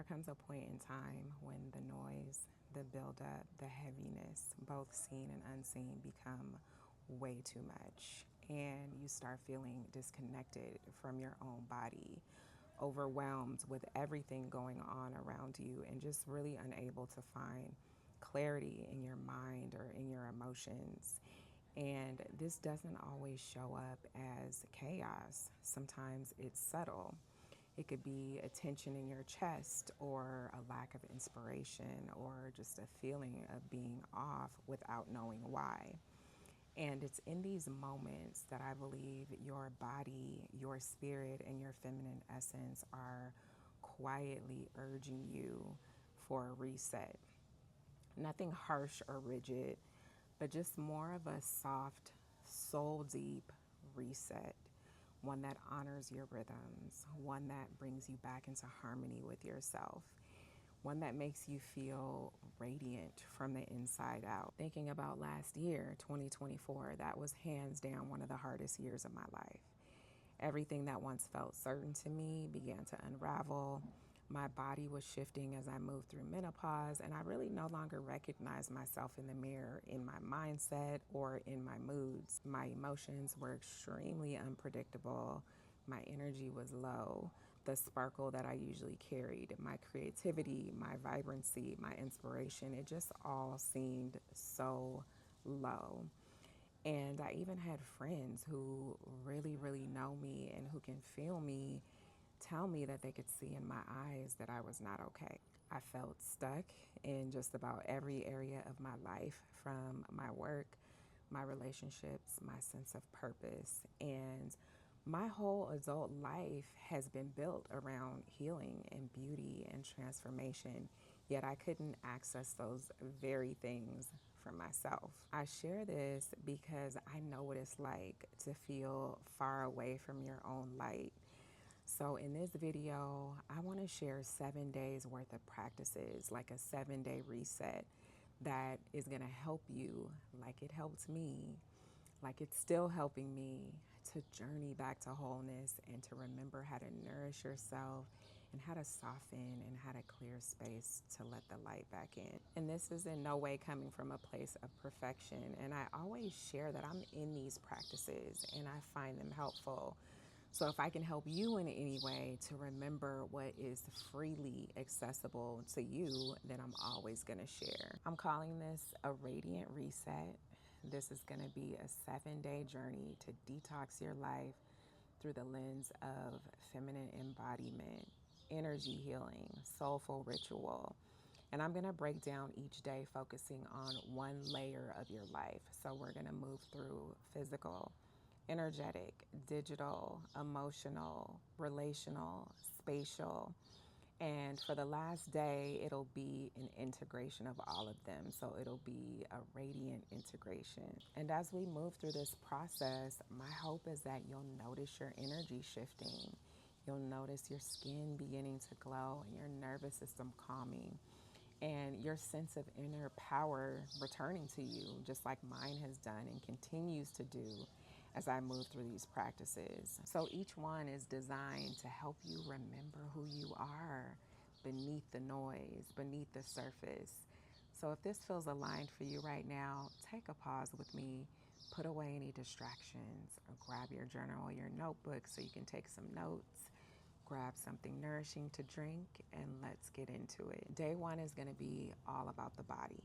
There comes a point in time when the noise, the buildup, the heaviness, both seen and unseen, become way too much. And you start feeling disconnected from your own body, overwhelmed with everything going on around you, and just really unable to find clarity in your mind or in your emotions. And this doesn't always show up as chaos. Sometimes it's subtle. It could be a tension in your chest, or a lack of inspiration, or just a feeling of being off without knowing why. And it's in these moments that I believe your body, your spirit, and your feminine essence are quietly urging you for a reset. Nothing harsh or rigid, but just more of a soft, soul deep reset. One that honors your rhythms, one that brings you back into harmony with yourself, one that makes you feel radiant from the inside out. Thinking about last year, 2024, that was hands down one of the hardest years of my life. Everything that once felt certain to me began to unravel. My body was shifting as I moved through menopause, and I really no longer recognized myself in the mirror, in my mindset or in my moods. My emotions were extremely unpredictable. My energy was low. The sparkle that I usually carried, my creativity, my vibrancy, my inspiration, it just all seemed so low. And I even had friends who really, really know me and who can feel me tell me that they could see in my eyes that I was not okay. I felt stuck in just about every area of my life, from my work, my relationships, my sense of purpose. And my whole adult life has been built around healing and beauty and transformation, yet I couldn't access those very things for myself. I share this because I know what it's like to feel far away from your own light. So in this video, I want to share 7 days worth of practices, like a 7-day reset that is going to help you, like it helped me, like it's still helping me, to journey back to wholeness and to remember how to nourish yourself and how to soften and how to clear space to let the light back in. And this is in no way coming from a place of perfection. And I always share that I'm in these practices and I find them helpful. So if I can help you in any way to remember what is freely accessible to you, then I'm always going to share. I'm calling this a radiant reset. This is going to be a 7-day journey to detox your life through the lens of feminine embodiment, energy healing, soulful ritual. And I'm going to break down each day focusing on one layer of your life. So we're going to move through physical, energetic, digital, emotional, relational, spatial. And for the last day, it'll be an integration of all of them. So it'll be a radiant integration. And as we move through this process, my hope is that you'll notice your energy shifting. You'll notice your skin beginning to glow and your nervous system calming, and your sense of inner power returning to you, just like mine has done and continues to do as I move through these practices. So each one is designed to help you remember who you are beneath the noise, beneath the surface. So if this feels aligned for you right now, take a pause with me, put away any distractions, or grab your journal or your notebook so you can take some notes. Grab something nourishing to drink, and let's get into it. Day one is going to be all about the body,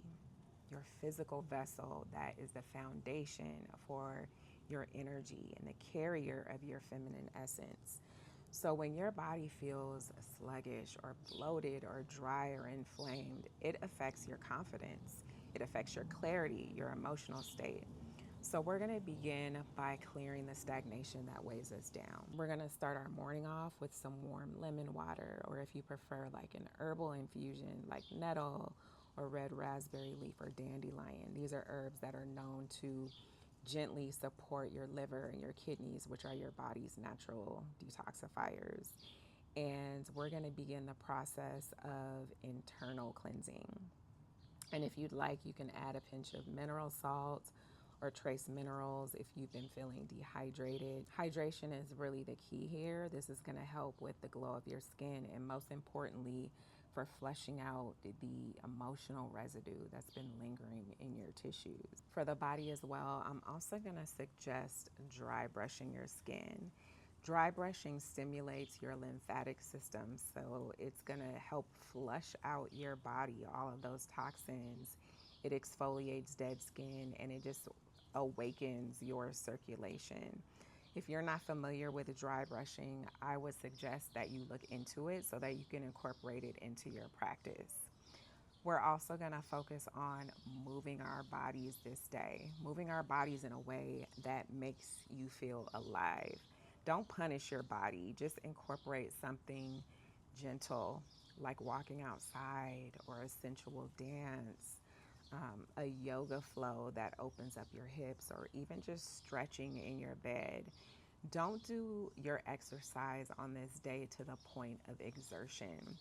your physical vessel that is the foundation for your energy and the carrier of your feminine essence. So when your body feels sluggish or bloated or dry or inflamed, it affects your confidence. It affects your clarity, your emotional state. So we're going to begin by clearing the stagnation that weighs us down. We're going to start our morning off with some warm lemon water, or if you prefer like an herbal infusion like nettle or red raspberry leaf or dandelion. These are herbs that are known to gently support your liver and your kidneys, which are your body's natural detoxifiers. And we're going to begin the process of internal cleansing. And if you'd like, you can add a pinch of mineral salt or trace minerals if you've been feeling dehydrated. Hydration is really the key here. This is going to help with the glow of your skin and, most importantly, for flushing out the emotional residue that's been lingering in your tissues. For the body as well, I'm also going to suggest dry brushing your skin. Dry brushing stimulates your lymphatic system, so it's going to help flush out your body, all of those toxins. It exfoliates dead skin and it just awakens your circulation. If you're not familiar with dry brushing, I would suggest that you look into it so that you can incorporate it into your practice. We're also going to focus on moving our bodies this day, moving our bodies in a way that makes you feel alive. Don't punish your body, just incorporate something gentle like walking outside or a sensual dance, a yoga flow that opens up your hips, or even just stretching in your bed. Don't do your exercise on this day to the point of exertion.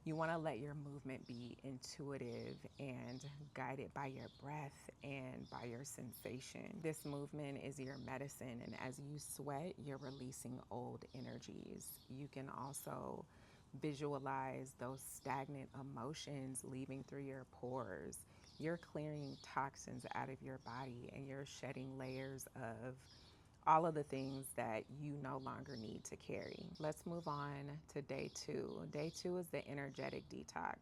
You want to let your movement be intuitive and guided by your breath and by your sensation. This movement is your medicine, and as you sweat, you're releasing old energies. You can also visualize those stagnant emotions leaving through your pores. You're clearing toxins out of your body and you're shedding layers of all of the things that you no longer need to carry. Let's move on to day two. Day two is the energetic detox.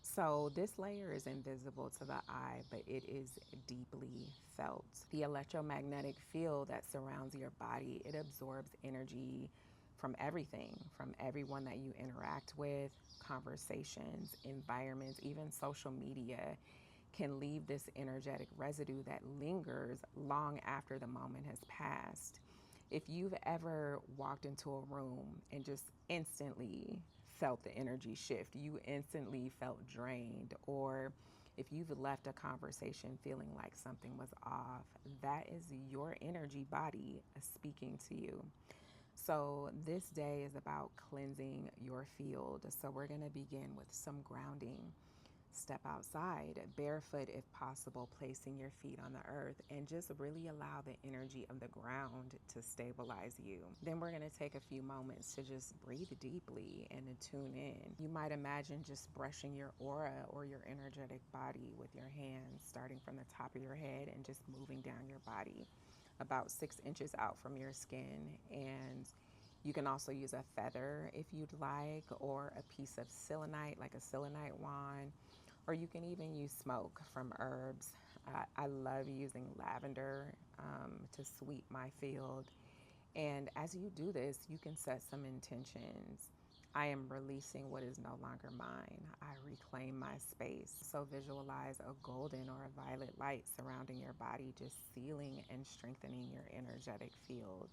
So this layer is invisible to the eye, but it is deeply felt. The electromagnetic field that surrounds your body, it absorbs energy from everything, from everyone that you interact with, conversations, environments, even social media can leave this energetic residue that lingers long after the moment has passed. If you've ever walked into a room and just instantly felt the energy shift, you instantly felt drained, or if you've left a conversation feeling like something was off, that is your energy body speaking to you. So, this day is about cleansing your field. So, we're going to begin with some grounding. Step outside, barefoot if possible, placing your feet on the earth, and just really allow the energy of the ground to stabilize you. Then we're going to take a few moments to just breathe deeply and to tune in. You might imagine just brushing your aura or your energetic body with your hands, starting from the top of your head and just moving down your body about 6 inches out from your skin. And you can also use a feather if you'd like, or a piece of selenite, like a selenite wand, or you can even use smoke from herbs. I love using lavender to sweep my field. And as you do this, you can set some intentions. I am releasing what is no longer mine. I reclaim my space. So visualize a golden or a violet light surrounding your body, just sealing and strengthening your energetic field.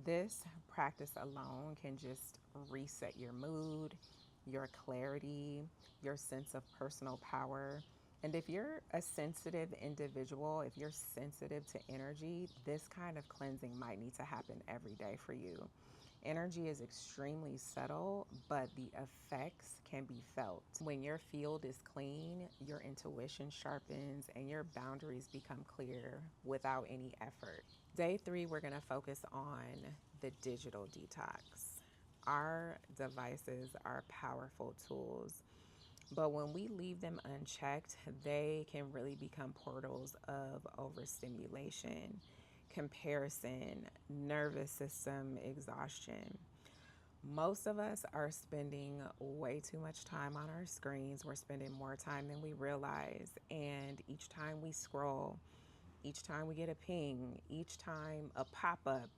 This practice alone can just reset your mood, your clarity, your sense of personal power. And if you're a sensitive individual, if you're sensitive to energy, this kind of cleansing might need to happen every day for you. Energy is extremely subtle, but the effects can be felt. When your field is clean, your intuition sharpens and your boundaries become clear without any effort. Day three, we're going to focus on the digital detox. Our devices are powerful tools, but when we leave them unchecked, they can really become portals of overstimulation, comparison, nervous system exhaustion. Most of us are spending way too much time on our screens. We're spending more time than we realize. And each time we scroll, each time we get a ping, each time a pop up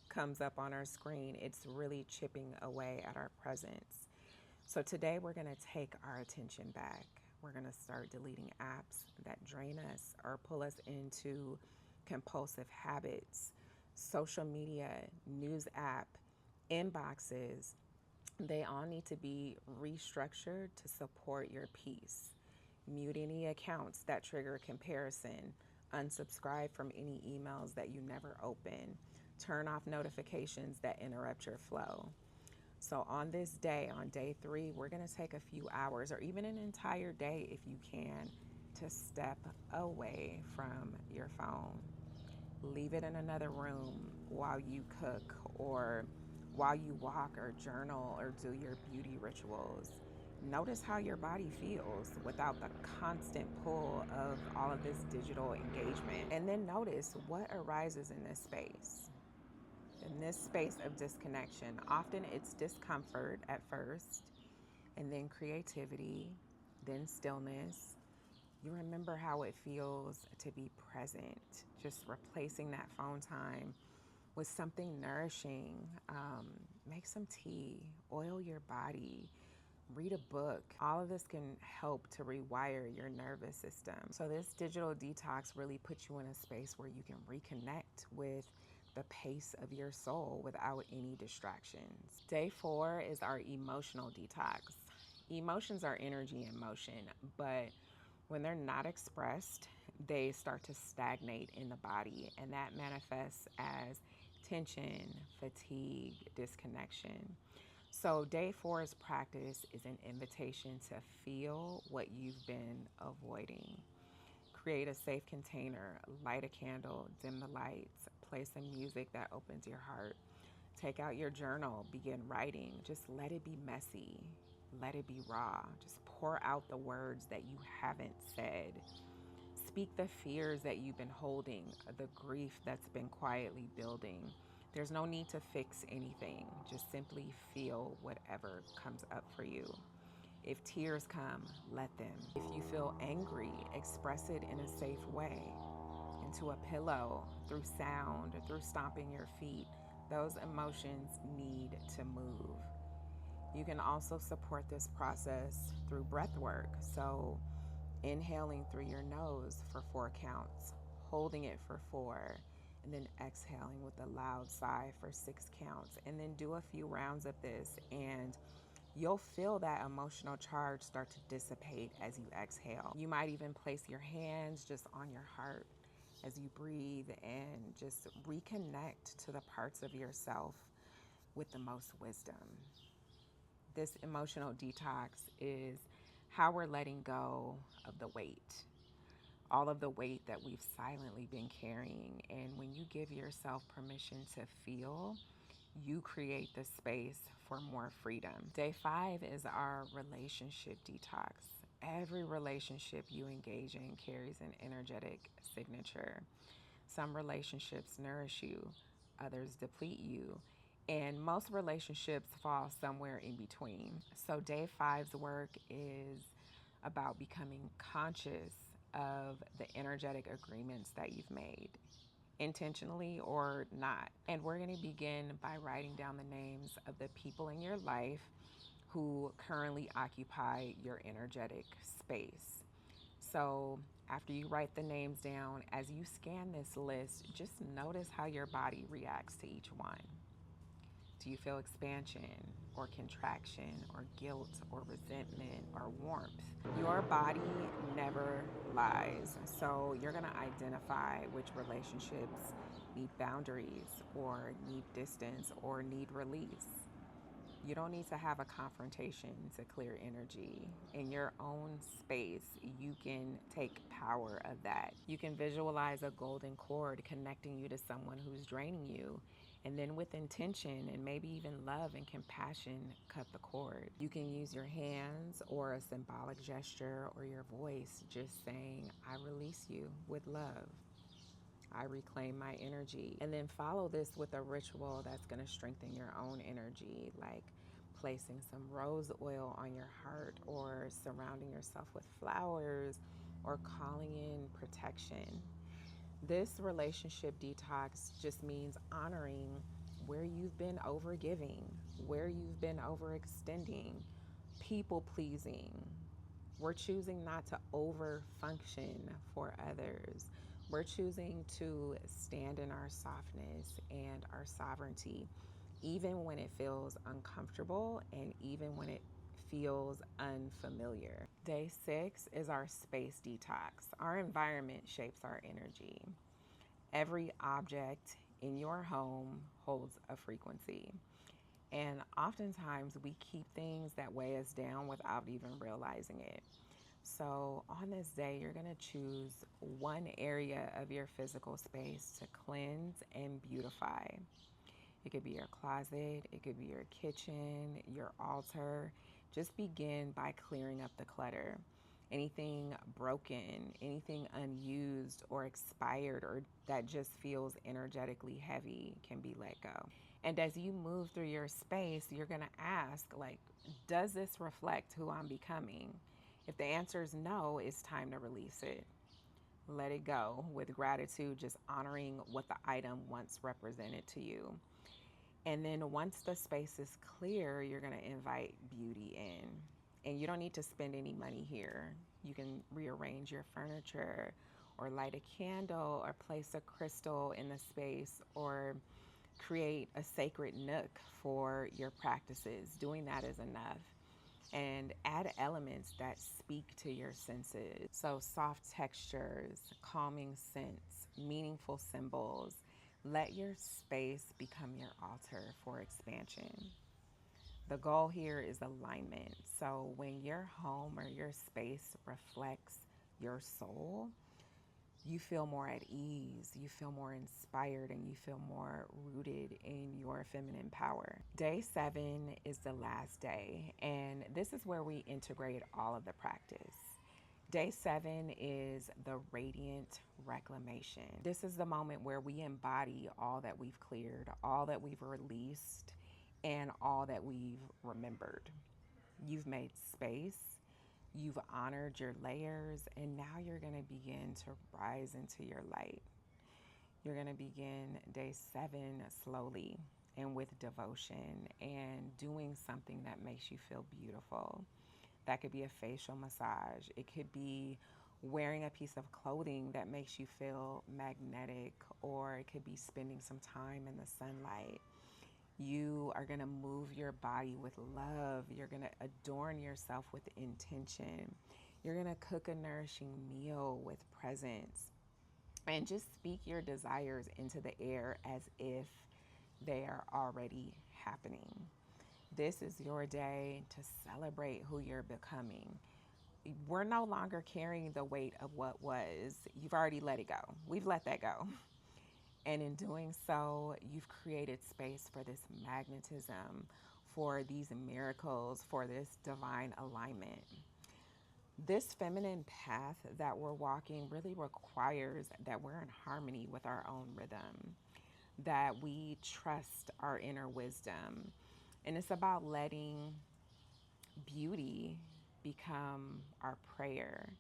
comes up on our screen, it's really chipping away at our presence. So today we're going to take our attention back. We're going to start deleting apps that drain us or pull us into compulsive habits. Social media, news app, inboxes, they all need to be restructured to support your peace. Mute any accounts that trigger comparison. Unsubscribe from any emails that you never open. Turn off notifications that interrupt your flow. So on this day, on day three, we're going to take a few hours or even an entire day if you can to step away from your phone. Leave it in another room while you cook or while you walk or journal or do your beauty rituals. Notice how your body feels without the constant pull of all of this digital engagement. And then notice what arises in this space. In this space of disconnection, often it's discomfort at first, and then creativity, then stillness. You remember how it feels to be present, just replacing that phone time with something nourishing. Make some tea, oil your body, read a book. All of this can help to rewire your nervous system. So this digital detox really puts you in a space where you can reconnect with the pace of your soul without any distractions. Day 4 is our emotional detox. Emotions are energy in motion, but when they're not expressed, they start to stagnate in the body, and that manifests as tension, fatigue, disconnection. So, day 4's practice is an invitation to feel what you've been avoiding. Create a safe container, light a candle, dim the lights, play some music that opens your heart. Take out your journal, begin writing. Just let it be messy, let it be raw. Just pour out the words that you haven't said. Speak the fears that you've been holding, the grief that's been quietly building. There's no need to fix anything. Just simply feel whatever comes up for you. If tears come, let them. If you feel angry, express it in a safe way. Into a pillow, through sound, through stomping your feet. Those emotions need to move. You can also support this process through breath work. So, inhaling through your nose for 4 counts, holding it for 4, and then exhaling with a loud sigh for 6 counts. And then do a few rounds of this, and you'll feel that emotional charge start to dissipate as you exhale. You might even place your hands just on your heart as you breathe and just reconnect to the parts of yourself with the most wisdom. This emotional detox is how we're letting go of the weight, all of the weight that we've silently been carrying. And when you give yourself permission to feel, you create the space for more freedom. Day 5 is our relationship detox. Every relationship you engage in carries an energetic signature. Some relationships nourish you, others deplete you, and most relationships fall somewhere in between. So, day 5's work is about becoming conscious of the energetic agreements that you've made, intentionally or not. And we're going to begin by writing down the names of the people in your life who currently occupy your energetic space. So, after you write the names down, as you scan this list, just notice how your body reacts to each one. Do you feel expansion or contraction or guilt or resentment or warmth? Your body never lies. So you're going to identify which relationships need boundaries or need distance or need release. You don't need to have a confrontation to clear energy. In your own space, you can take power of that. You can visualize a golden cord connecting you to someone who's draining you. And then with intention and maybe even love and compassion, cut the cord. You can use your hands or a symbolic gesture or your voice just saying, I release you with love. I reclaim my energy. And then follow this with a ritual that's going to strengthen your own energy, like placing some rose oil on your heart or surrounding yourself with flowers or calling in protection. This relationship detox just means honoring where you've been overgiving, where you've been overextending, people pleasing. We're choosing not to over function for others. We're choosing to stand in our softness and our sovereignty, even when it feels uncomfortable and even when it feels unfamiliar. Day 6 is our space detox. Our environment shapes our energy. Every object in your home holds a frequency. And oftentimes we keep things that weigh us down without even realizing it. So on this day, you're going to choose one area of your physical space to cleanse and beautify. It could be your closet, it could be your kitchen, your altar, Just begin by clearing up the clutter. Anything broken, anything unused or expired or that just feels energetically heavy can be let go. And as you move through your space, you're going to ask, like, does this reflect who I'm becoming? If the answer is no, it's time to release it. Let it go with gratitude, just honoring what the item once represented to you. And then once the space is clear, you're going to invite beauty in. And you don't need to spend any money here. You can rearrange your furniture or light a candle or place a crystal in the space or create a sacred nook for your practices. Doing that is enough. And add elements that speak to your senses. So soft textures, calming scents, meaningful symbols. Let your space become your altar for expansion. The goal here is alignment. So when your home or your space reflects your soul, you feel more at ease, you feel more inspired, and you feel more rooted in your feminine power. Day 7 is the last day, and this is where we integrate all of the practice. Day 7 is the radiant reclamation. This is the moment where we embody all that we've cleared, all that we've released, and all that we've remembered. You've made space, you've honored your layers, and now you're going to begin to rise into your light. You're going to begin day 7 slowly and with devotion and doing something that makes you feel beautiful. That could be a facial massage. It could be wearing a piece of clothing that makes you feel magnetic, or it could be spending some time in the sunlight. You are going to move your body with love. You're going to adorn yourself with intention. You're going to cook a nourishing meal with presence. And just speak your desires into the air as if they are already happening. This is your day to celebrate who you're becoming. We're no longer carrying the weight of what was. You've already let it go. We've let that go. And in doing so, you've created space for this magnetism, for these miracles, for this divine alignment. This feminine path that we're walking really requires that we're in harmony with our own rhythm, that we trust our inner wisdom. And it's about letting beauty become our prayer.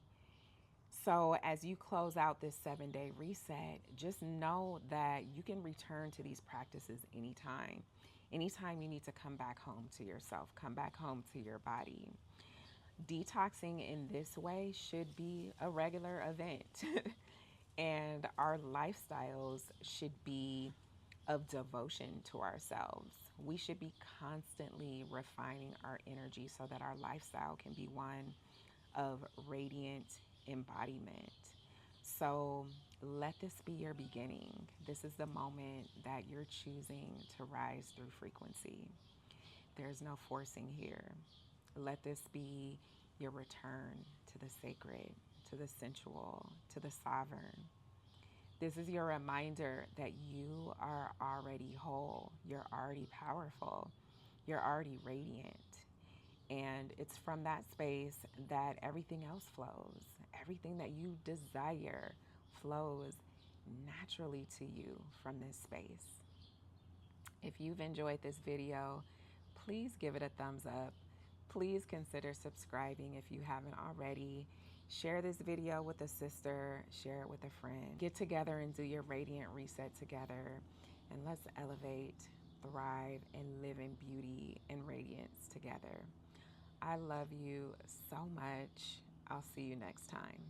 So as you close out this 7-day reset, just know that you can return to these practices anytime. Anytime you need to come back home to yourself, come back home to your body. Detoxing in this way should be a regular event. And our lifestyles should be of devotion to ourselves. We should be constantly refining our energy so that our lifestyle can be one of radiant embodiment. So let this be your beginning. This is the moment that you're choosing to rise through frequency. There's no forcing here. Let this be your return to the sacred, to the sensual, to the sovereign. This is your reminder that you are already whole. You're already powerful. You're already radiant. And it's from that space that everything else flows. Everything that you desire flows naturally to you from this space. If you've enjoyed this video, please give it a thumbs up. Please consider subscribing if you haven't already. Share this video with a sister, share it with a friend. Get together and do your radiant reset together. And let's elevate, thrive, and live in beauty and radiance together. I love you so much. I'll see you next time.